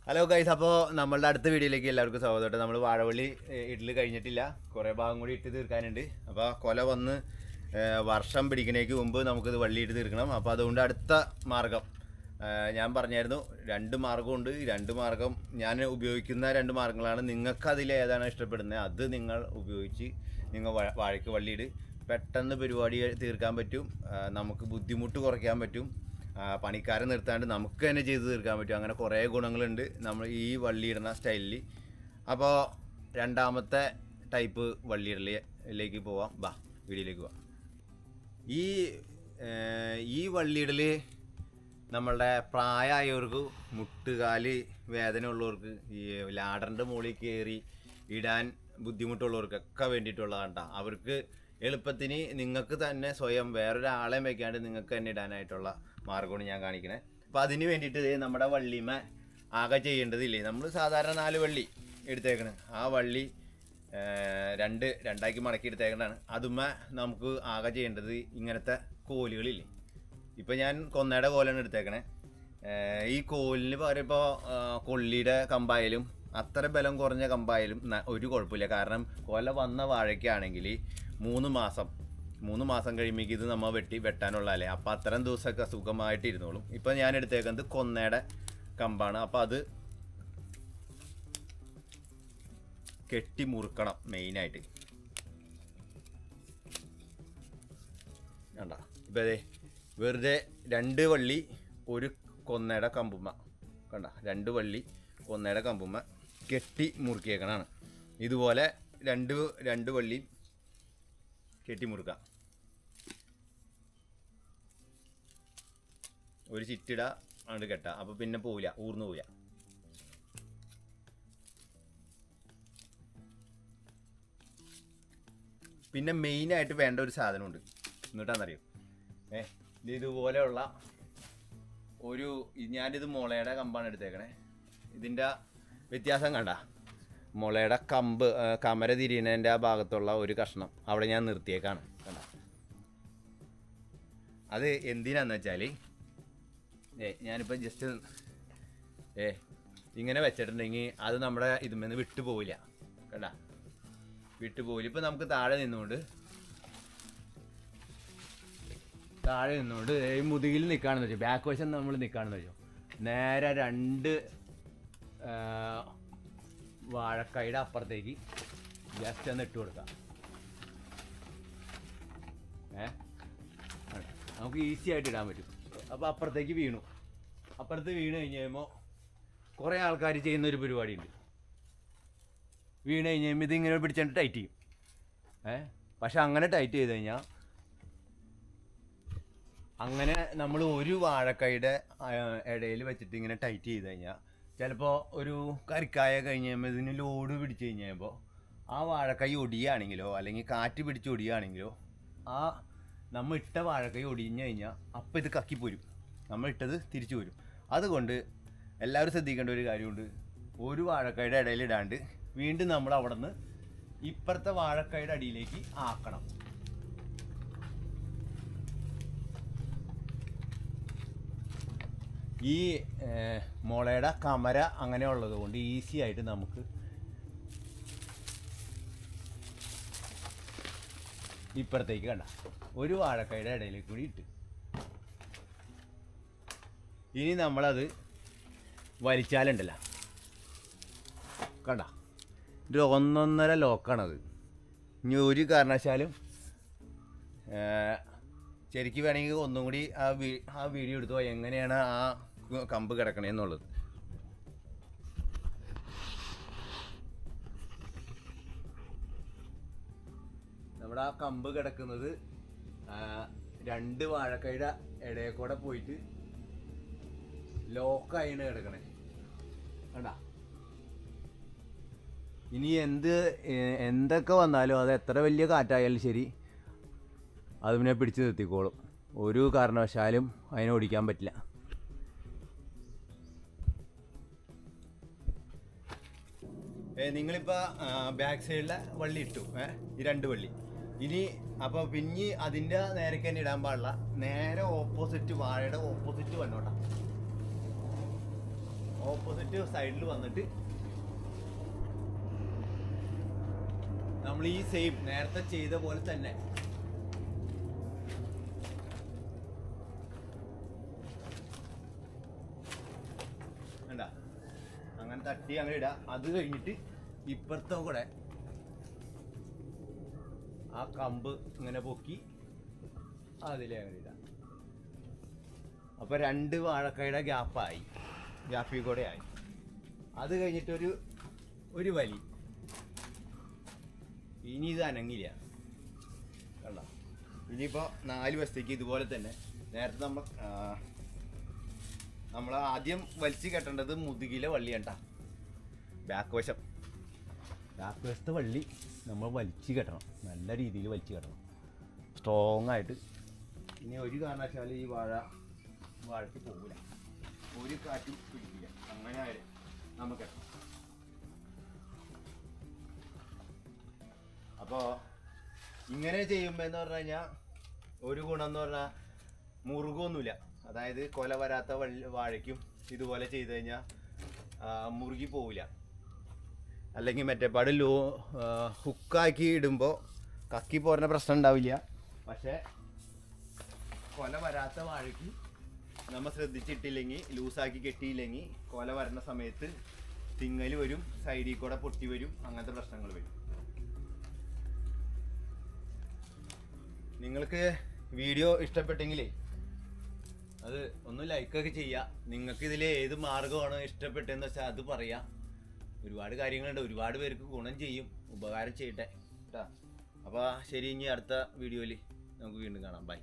Hello guys, അപ്പോൾ നമ്മളുടെ അടുത്ത വീഡിയോയിലേക്ക് എല്ലാവർക്കും സ്വാഗതം. നമ്മൾ വാഴവള്ളി ഇടൽ കഴിഞ്ഞിട്ടില്ല, കുറേ ഭാഗം കൂടി ഇട്ട് തീർക്കാനുണ്ട്. അപ്പോൾ കൊല വന്ന് വർഷം പിടിക്കുന്നതിന് മുമ്പ് നമുക്കിത് വള്ളി ഇട്ട് തീർക്കണം. അപ്പോൾ അതുകൊണ്ട് അടുത്ത മാർഗം ഞാൻ പറഞ്ഞായിരുന്നു, രണ്ട് മാർഗമുണ്ട്. രണ്ട് മാർഗം ഞാൻ ഉപയോഗിക്കുന്ന രണ്ട് മാർഗങ്ങളാണ്. നിങ്ങൾക്ക് അതിൽ ഏതാണ് ഇഷ്ടപ്പെടുന്നത് അത് നിങ്ങൾ ഉപയോഗിച്ച് നിങ്ങൾ വാഴയ്ക്ക് വള്ളിയിട്. പെട്ടെന്ന് പരിപാടി തീർക്കാൻ പറ്റും, നമുക്ക് ബുദ്ധിമുട്ട് കുറയ്ക്കാൻ പറ്റും, പണിക്കാരെ നിർത്താണ്ട് നമുക്ക് തന്നെ ചെയ്ത് തീർക്കാൻ പറ്റും. അങ്ങനെ കുറേ ഗുണങ്ങളുണ്ട് നമ്മൾ ഈ വള്ളിയിടുന്ന സ്റ്റൈലിൽ. അപ്പോൾ രണ്ടാമത്തെ ടൈപ്പ് വള്ളിയിടലിലേക്ക് പോവാം. വീഡിയോയിലേക്ക് പോവാം. ഈ വള്ളിയിടൽ നമ്മളുടെ പ്രായമായവർക്ക്, മുട്ടുകാല് വേദന ഉള്ളവർക്ക്, ഈ ലാഡറിൻ്റെ മുകളിൽ കയറി ഇടാൻ ബുദ്ധിമുട്ടുള്ളവർക്കൊക്കെ വേണ്ടിയിട്ടുള്ളതാണ് കേട്ടോ. അവർക്ക് എളുപ്പത്തിന് നിങ്ങൾക്ക് തന്നെ സ്വയം വേറൊരാളെ വയ്ക്കാണ്ട് നിങ്ങൾക്ക് തന്നെ ഇടാനായിട്ടുള്ള മാർഗമാണ് ഞാൻ കാണിക്കണേ. അപ്പോൾ അതിന് വേണ്ടിയിട്ട് നമ്മുടെ വള്ളിമ ആകെ ചെയ്യേണ്ടതില്ലേ, നമ്മൾ സാധാരണ 4 വള്ളി എടുത്തേക്കണ്. ആ വള്ളി രണ്ടാക്കി മടക്കി എടുത്തേക്കണതാണ്. അതുമ്മ നമുക്ക് ആകെ ചെയ്യേണ്ടത് ഇങ്ങനത്തെ കോലുകളില്ലേ. ഇപ്പോൾ ഞാൻ കൊന്നയുടെ കോലാണ് എടുത്തേക്കണേ. ഈ കോലിന് പകരം ഇപ്പോൾ കൊള്ളിയുടെ കമ്പായാലും അത്ര ബലം കുറഞ്ഞ കമ്പായാലും ഒരു കുഴപ്പമില്ല. കാരണം കൊല വന്ന വാഴയ്ക്കാണെങ്കിൽ 3 മാസം കഴിയുമ്പോൾ ഇത് നമ്മൾ വെട്ടാനുള്ളതല്ലേ. അപ്പോൾ അത്തരം ദിവസമൊക്കെ സുഖമായിട്ട് ഇരുന്നോളും. ഇപ്പം ഞാൻ എടുത്തേക്കുന്നത് കൊന്നയുടെ കമ്പാണ്. അപ്പോൾ അത് കെട്ടി മുറുക്കണം മെയിനായിട്ട്. കണ്ട, ഇപ്പം അതെ വെറുതെ 2 വള്ളി ഒരു കൊന്നയുടെ കമ്പുമ്മ, കണ്ട 2 വള്ളി കൊന്നയുടെ കമ്പുമ്മ കെട്ടി മുറുക്കിയേക്കണാണ്. ഇതുപോലെ രണ്ട് വള്ളി കെട്ടി മുറുക്കുക. ഒരു ചിറ്റിട അങ്ങോട്ട് കെട്ടുക. അപ്പോൾ പിന്നെ പോവില്ല, ഊർന്നു പോവില്ല. പിന്നെ മെയിനായിട്ട് വേണ്ട ഒരു സാധനമുണ്ട്. എന്നിട്ടാണെന്നറിയോ, ഇതുപോലെയുള്ള ഒരു, ഞാനിത് മുളയുടെ കമ്പാണ് എടുത്തേക്കണേ. ഇതിൻ്റെ വ്യത്യാസം കണ്ട, മുളയുടെ കമ്പ് കമര തിരിയുന്നതിൻ്റെ ആ ഭാഗത്തുള്ള ഒരു കഷ്ണം അവിടെ ഞാൻ നിർത്തിയേക്കാണ്. കണ്ട, അത് എന്തിനാന്ന് വെച്ചാൽ ഞാനിപ്പോൾ ജസ്റ്റ് ഇങ്ങനെ വെച്ചിട്ടുണ്ടെങ്കിൽ അത് നമ്മുടെ ഇതുമെന്ന് വിട്ടു പോവില്ല. കണ്ട, വിട്ടു പോവില്ല. ഇപ്പം നമുക്ക് താഴെ നിന്നുകൊണ്ട് ഈ മുതുകിൽ നിൽക്കുകയാണെന്ന് വെച്ചോ, ബാക്ക് വശം നമ്മൾ നിൽക്കുകയാണെന്ന് വെച്ചോ, നേരെ 2 വാഴക്കൈയുടെ അപ്പുറത്തേക്ക് ജസ്റ്റ് ഒന്ന് ഇട്ട് കൊടുക്കാം. നമുക്ക് ഈസി ആയിട്ട് ഇടാൻ പറ്റും. അപ്പോൾ അപ്പുറത്തേക്ക് അപ്പുറത്ത് വീണ് കഴിഞ്ഞ് കഴിയുമ്പോൾ കുറേ ആൾക്കാർ ചെയ്യുന്നൊരു പരിപാടിയുണ്ട്. വീണ് കഴിഞ്ഞ് കഴിയുമ്പോൾ ഇതിങ്ങനെ പിടിച്ചിട്ട് ടൈറ്റ് ചെയ്യും. പക്ഷെ അങ്ങനെ ടൈറ്റ് ചെയ്ത് കഴിഞ്ഞാൽ, അങ്ങനെ നമ്മൾ ഒരു വാഴക്കൈയുടെ ഇടയിൽ വെച്ചിട്ട് ഇങ്ങനെ ടൈറ്റ് ചെയ്ത് കഴിഞ്ഞാൽ ചിലപ്പോൾ ഒരു കരിക്കായ കഴിഞ്ഞ് കഴിയുമ്പോൾ ഇതിന് ലോഡ് പിടിച്ച് കഴിഞ്ഞ് കഴിയുമ്പോൾ ആ വാഴക്കൈ ഒടിയുകയാണെങ്കിലോ അല്ലെങ്കിൽ കാറ്റ് പിടിച്ച് ഒടിയുകയാണെങ്കിലോ ആ നമ്മൾ ഇട്ട വാഴക്കൈ ഒടിഞ്ഞു കഴിഞ്ഞാൽ അപ്പം ഇത് കക്കിപ്പോരും, നമ്മൾ ഇട്ടത് തിരിച്ചു വരും. അതുകൊണ്ട് എല്ലാവരും ശ്രദ്ധിക്കേണ്ട ഒരു കാര്യമുണ്ട്, ഒരു വാഴക്കൈയുടെ ഇടയിലിടാണ്ട് വീണ്ടും നമ്മൾ അവിടെ നിന്ന് ഇപ്പുറത്തെ വാഴക്കൈയുടെ അടിയിലേക്ക് ആക്കണം. ഈ മുളയുടെ കമര അങ്ങനെ ഉള്ളത് കൊണ്ട് ഈസി ആയിട്ട് നമുക്ക് ഇപ്പുറത്തേക്ക് കണ്ട ഒരു വാഴക്കൈയുടെ ഇടയിലേക്ക് കൂടി ഇട്ട്, ഇനി നമ്മളത് വലിച്ചാലുണ്ടല്ല, കണ്ട ഒരു 1.5 ലോക്കാണത്. ഇനി ഒരു കാരണവശാലും ശരിക്കും വേണമെങ്കിൽ ഒന്നും കൂടി ആ വീഡിയോ എടുത്തോ എങ്ങനെയാണ് ആ കമ്പ് കിടക്കണേന്നുള്ളത്. നമ്മുടെ ആ കമ്പ് കിടക്കുന്നത് 2 വാഴക്കൈയുടെ ഇടയിൽ കൂടെ പോയിട്ട് ലോക്കായിണ് കിടക്കണേ. കണ്ട, ഇനി എന്തൊക്കെ വന്നാലും അത് എത്ര വലിയ കാറ്റായാലും ശരി അതിനെ പിടിച്ച് നിർത്തിക്കോളും. ഒരു കാരണവശാലും അതിനെ ഓടിക്കാൻ പറ്റില്ല. നിങ്ങളിപ്പോൾ ബാക്ക് സൈഡിലെ വള്ളി ഇട്ടു, ഈ 2 വള്ളി. ഇനി അപ്പോൾ പിന്നെ അതിൻ്റെ നേരേക്ക് തന്നെ ഇടാൻ പാടില്ല, നേരെ ഓപ്പോസിറ്റ് വാഴയുടെ ഓപ്പോസിറ്റ് വന്നോട്ടാ. ഓപ്പോസിറ്റ് സൈഡിൽ വന്നിട്ട് നമ്മൾ ഈ സെയിം നേരത്തെ ചെയ്ത പോലെ തന്നെ വേണ്ട അങ്ങനെ തട്ടി അങ്ങനെ ഇടാം. അത് കഴിഞ്ഞിട്ട് ഇപ്പുറത്തെ കൂടെ ആ കമ്പ് ഇങ്ങനെ പൊക്കി അതിലേ അങ്ങനെ ഇടാം. അപ്പോൾ 2 വാഴക്കയുടെ ഗ്യാപ്പിൽ കൂടെ ആയി. അത് കഴിഞ്ഞിട്ടൊരു വലി. ഇനി ഇത് അനങ്ങില്ല കണ്ട. ഇനിയിപ്പോൾ 4 വശത്തേക്ക് ഇതുപോലെ തന്നെ നേരത്തെ നമ്മൾ ആദ്യം വലിച്ച് കെട്ടേണ്ടത് മുതുകിലെ വള്ളി കണ്ട. ബാക്ക് വശത്തെ വള്ളി നമ്മൾ വലിച്ച് കെട്ടണം, നല്ല രീതിയിൽ വലിച്ച് കെട്ടണം, സ്ട്രോങ് ആയിട്ട്. ഇനി ഒരു കാരണവശാലും ഈ വാഴയ്ക്ക് പോകില്ല, ഒരു കാറ്റും പിടിക്കില്ല. അങ്ങനെ നമുക്ക് കെട്ടണം. അപ്പോൾ ഇങ്ങനെ ചെയ്യുമ്പോൾ എന്ന് പറഞ്ഞു കഴിഞ്ഞാൽ ഒരു ഗുണം എന്ന് പറഞ്ഞാൽ മുറുകൊന്നുമില്ല. അതായത് കൊല വരാത്ത വാഴയ്ക്കും ഇതുപോലെ ചെയ്ത് കഴിഞ്ഞാൽ മുറുകി പോവില്ല. അല്ലെങ്കിൽ മറ്റേപാട് ഹുക്കാക്കി ഇടുമ്പോൾ കക്കി പോരുന്ന പ്രശ്നം ഉണ്ടാവില്ല. പക്ഷേ കൊല വരാത്ത വാഴയ്ക്ക് നമ്മൾ ശ്രദ്ധിച്ചിട്ടില്ലെങ്കിൽ, ലൂസാക്കി കെട്ടിയില്ലെങ്കിൽ കൊല വരുന്ന സമയത്ത് തിങ്ങൽ വരും, സൈഡിൽ കൂടെ പൊട്ടി വരും, അങ്ങനത്തെ പ്രശ്നങ്ങൾ വരും. നിങ്ങൾക്ക് വീഡിയോ ഇഷ്ടപ്പെട്ടെങ്കിലേ അത് ഒന്ന് ലൈക്കൊക്കെ ചെയ്യുക. നിങ്ങൾക്ക് ഇതിൽ ഏത് മാർഗമാണ് ഇഷ്ടപ്പെട്ടതെന്ന് വെച്ചാൽ അത് പറയാം. ഒരുപാട് കാര്യങ്ങളുണ്ട്, ഒരുപാട് പേർക്ക് ഗുണം ചെയ്യും, ഉപകാരം ചെയ്യട്ടെ കേട്ടോ. അപ്പോൾ ശരി, ഇനി അടുത്ത വീഡിയോയിൽ നമുക്ക് വീണ്ടും കാണാം. ബൈ.